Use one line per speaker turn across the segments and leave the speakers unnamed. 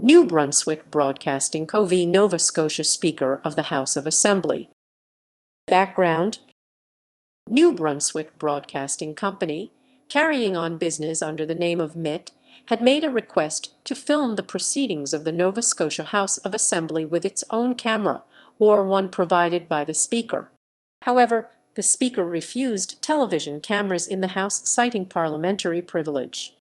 New Brunswick Broadcasting Co. v. Nova Scotia Speaker of the House of Assembly. Background: New Brunswick Broadcasting Company, carrying on business under the name of MIT, had made a request to film the proceedings of the Nova Scotia House of Assembly with its own camera, or one provided by the Speaker. However, the Speaker refused television cameras in the House, citing parliamentary privilege.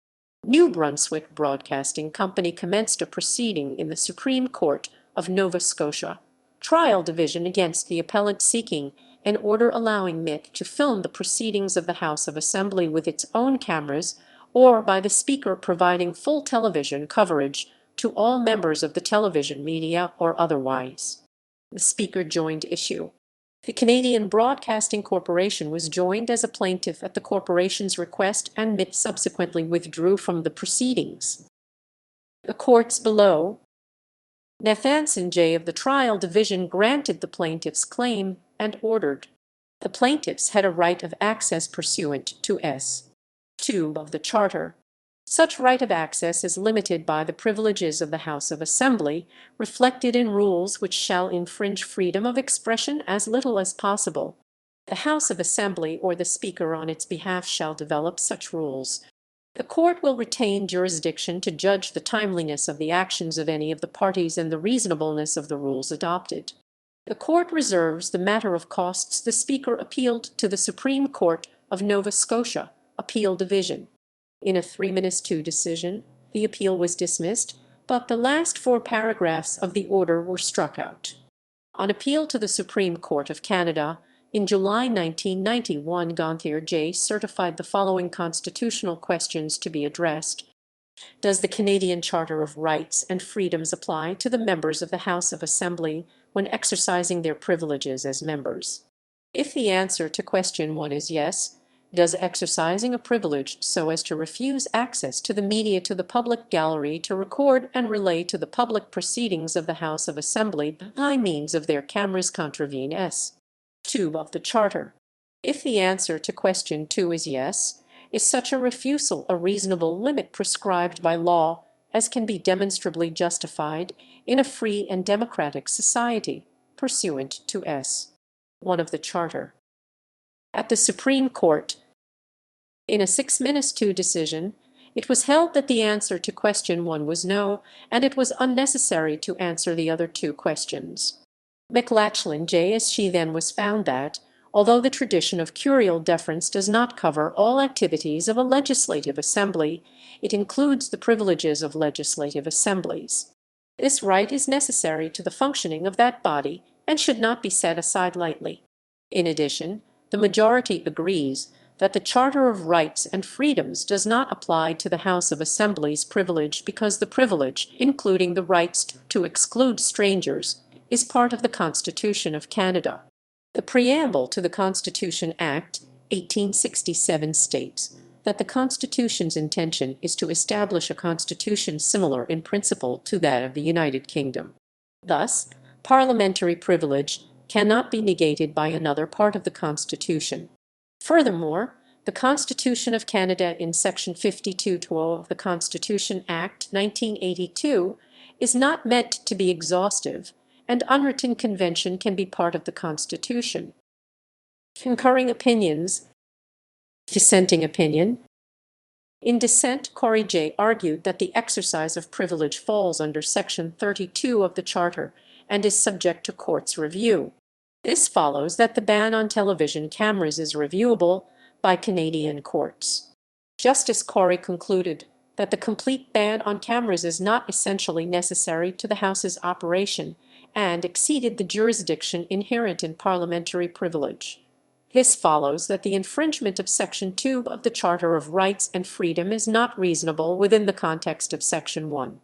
New Brunswick Broadcasting Company commenced a proceeding in the Supreme Court of Nova Scotia Trial Division against the appellant, seeking an order allowing MIT to film the proceedings of the House of Assembly with its own cameras, or by the Speaker providing full television coverage to all members of the television media or otherwise. The Speaker joined issue. The Canadian Broadcasting Corporation was joined as a plaintiff at the corporation's request, and MIT subsequently withdrew from the proceedings. The courts below. Nathanson J. of the Trial Division granted the plaintiff's claim and ordered. The plaintiffs had a right of access pursuant to S. 2 of the Charter. Such right of access is limited by the privileges of the House of Assembly, reflected in rules which shall infringe freedom of expression as little as possible. The House of Assembly or the Speaker on its behalf shall develop such rules. The court will retain jurisdiction to judge the timeliness of the actions of any of the parties and the reasonableness of the rules adopted. The court reserves the matter of costs. The Speaker appealed to the Supreme Court of Nova Scotia Appeal Division. In a 3-2 decision, the appeal was dismissed, but the last 4 paragraphs of the order were struck out. On appeal to the Supreme Court of Canada, in July 1991, Gonthier J. certified the following constitutional questions to be addressed. Does the Canadian Charter of Rights and Freedoms apply to the members of the House of Assembly when exercising their privileges as members? If the answer to question 1 is yes, does exercising a privilege so as to refuse access to the media to the public gallery to record and relay to the public proceedings of the House of Assembly by means of their cameras contravene S.2 of the Charter? If the answer to question 2 is yes, is such a refusal a reasonable limit prescribed by law as can be demonstrably justified in a free and democratic society, pursuant to S.1 of the Charter? At the Supreme Court, in a 6-2 decision, it was held that the answer to question 1 was no, and it was unnecessary to answer the other 2 questions. McLachlan J. as she then was found that, although the tradition of curial deference does not cover all activities of a legislative assembly, it includes the privileges of legislative assemblies. This right is necessary to the functioning of that body and should not be set aside lightly. In addition, the majority agrees that the Charter of Rights and Freedoms does not apply to the House of Assembly's privilege because the privilege, including the rights to exclude strangers, is part of the Constitution of Canada. The preamble to the Constitution Act 1867 states that the Constitution's intention is to establish a constitution similar in principle to that of the United Kingdom. Thus, parliamentary privilege cannot be negated by another part of the Constitution. Furthermore, the Constitution of Canada in Section 52(12) of the Constitution Act 1982 is not meant to be exhaustive, and unwritten convention can be part of the Constitution. Concurring opinions. Dissenting opinion. In dissent, Corey J. argued that the exercise of privilege falls under Section 32 of the Charter and is subject to court's review. This follows that the ban on television cameras is reviewable by Canadian courts. Justice Corey concluded that the complete ban on cameras is not essentially necessary to the House's operation and exceeded the jurisdiction inherent in parliamentary privilege. This follows that the infringement of Section 2 of the Charter of Rights and Freedom is not reasonable within the context of Section 1.